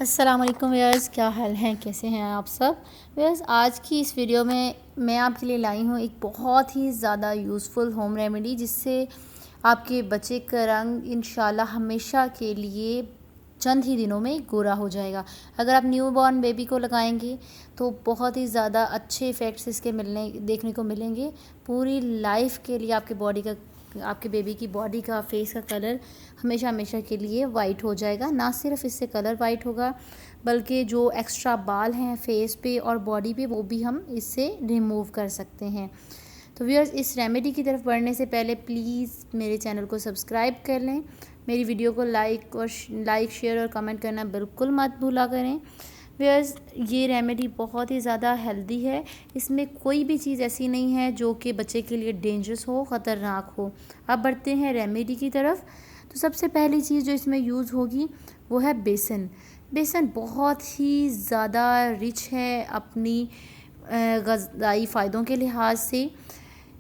अस्सलाम वालेकुम व्यूअर्स, क्या हाल हैं, कैसे हैं आप सब व्यूअर्स। आज की इस वीडियो में मैं आपके लिए लाई हूँ एक बहुत ही ज़्यादा यूज़फुल होम रेमेडी, जिससे आपके बच्चे का रंग इंशाल्लाह हमेशा के लिए चंद ही दिनों में गोरा हो जाएगा। अगर आप न्यू बॉर्न बेबी को लगाएंगे तो बहुत ही ज़्यादा अच्छे इफ़ेक्ट्स इसके देखने को मिलेंगे। पूरी लाइफ के लिए आपके बेबी की बॉडी का, फेस का कलर हमेशा हमेशा के लिए वाइट हो जाएगा। ना सिर्फ इससे कलर वाइट होगा, बल्कि जो एक्स्ट्रा बाल हैं फेस पे और बॉडी पे, वो भी हम इससे रिमूव कर सकते हैं। तो व्यूअर्स, इस रेमेडी की तरफ बढ़ने से पहले प्लीज़ मेरे चैनल को सब्सक्राइब कर लें। मेरी वीडियो को लाइक शेयर और कमेंट करना बिल्कुल मत भूला करें। व्यूअर्स, ये रेमेडी बहुत ही ज़्यादा हेल्दी है। इसमें कोई भी चीज़ ऐसी नहीं है जो कि बच्चे के लिए डेंजरस हो, ख़तरनाक हो। अब बढ़ते हैं रेमेडी की तरफ। तो सबसे पहली चीज़ जो इसमें यूज़ होगी वो है बेसन। बेसन बहुत ही ज़्यादा रिच है अपनी ग़िज़ाई फ़ायदों के लिहाज से।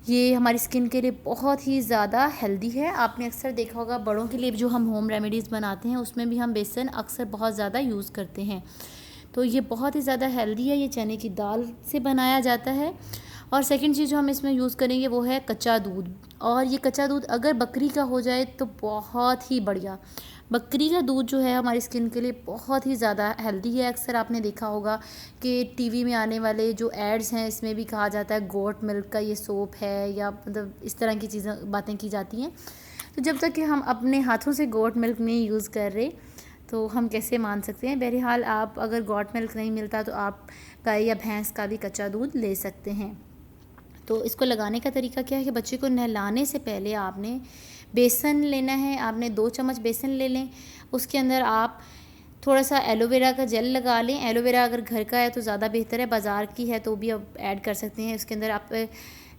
ये हमारी स्किन के लिए बहुत ही ज़्यादा हेल्दी है। आपने अक्सर देखा होगा बड़ों के लिए जो हम होम रेमेडीज़ बनाते हैं उसमें भी हम बेसन अक्सर बहुत ज़्यादा यूज़ करते हैं। तो ये बहुत ही ज़्यादा हेल्दी है। ये चने की दाल से बनाया जाता है। और सेकंड चीज़ जो हम इसमें यूज़ करेंगे वो है कच्चा दूध। और ये कच्चा दूध अगर बकरी का हो जाए तो बहुत ही बढ़िया। बकरी का दूध जो है हमारी स्किन के लिए बहुत ही ज़्यादा हेल्दी है। अक्सर आपने देखा होगा कि टीवी में आने वाले जो एड्स हैं इसमें भी कहा जाता है गोट मिल्क का ये सोप है, या मतलब इस तरह की बातें की जाती हैं। तो जब तक कि हम अपने हाथों से गोट मिल्क नहीं यूज़ कर रहे तो हम कैसे मान सकते हैं। बहरहाल, आप अगर गोट मिल्क नहीं मिलता तो आप गाय या भैंस का भी कच्चा दूध ले सकते हैं। तो इसको लगाने का तरीका क्या है कि बच्चे को नहलाने से पहले आपने बेसन लेना है। आपने 2 चम्मच बेसन ले लें। उसके अंदर आप थोड़ा सा एलोवेरा का जेल लगा लें। एलोवेरा अगर घर का है तो ज़्यादा बेहतर है, बाज़ार की है तो भी आप ऐड कर सकते हैं। उसके अंदर आप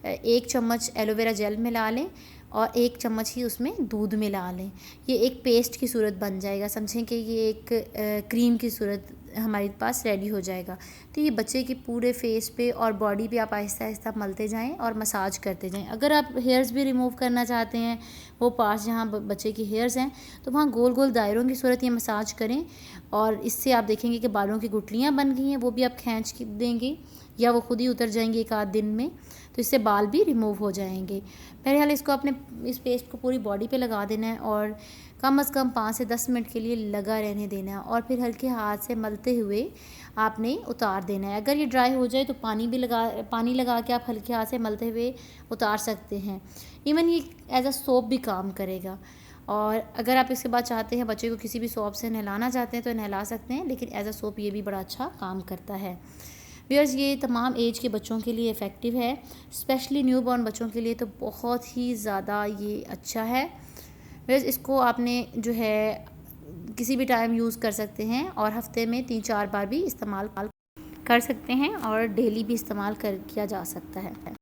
1 चम्मच एलोवेरा जेल मिला लें और 1 चम्मच ही उसमें दूध मिला लें। ये एक पेस्ट की सूरत बन जाएगा। समझें कि ये एक क्रीम की सूरत हमारे पास रेडी हो जाएगा। तो ये बच्चे के पूरे फेस पे और बॉडी पे आप आहिस्ता आहिस्ता मलते जाएं और मसाज करते जाएं। अगर आप हेयर्स भी रिमूव करना चाहते हैं, वो पार्ट्स जहाँ बच्चे की हेयर्स हैं, तो वहाँ गोल गोल दायरों की सूरत ये मसाज करें। और इससे आप देखेंगे कि बालों की गुठलियाँ बन गई हैं, वो भी आप खींच के देंगे या वो खुद ही उतर जाएंगे 1 आध दिन में। तो इससे बाल भी रिमूव हो जाएंगे। बहरहाल, इसको अपने इस पेस्ट को पूरी बॉडी पे लगा देना है और कम से कम 5 से 10 मिनट के लिए लगा रहने देना है। और फिर हल्के हाथ से मलते हुए आपने उतार देना है। अगर ये ड्राई हो जाए तो पानी लगा के आप हल्के हाथ से मलते हुए उतार सकते हैं। इवन ये एज अ सोप भी काम करेगा। और अगर आप इसके बाद चाहते हैं बच्चे को किसी भी सोप से नहलाना चाहते हैं तो नहला सकते हैं, लेकिन एज अ सोप ये भी बड़ा अच्छा काम करता है। व्यूअर्स, ये तमाम एज के बच्चों के लिए इफ़ेक्टिव है। स्पेशली न्यू बॉर्न बच्चों के लिए तो बहुत ही ज़्यादा ये अच्छा है। व्यूअर्स, इसको आपने जो है किसी भी टाइम यूज़ कर सकते हैं और हफ्ते में 3-4 बार भी इस्तेमाल कर सकते हैं और डेली भी इस्तेमाल किया जा सकता है।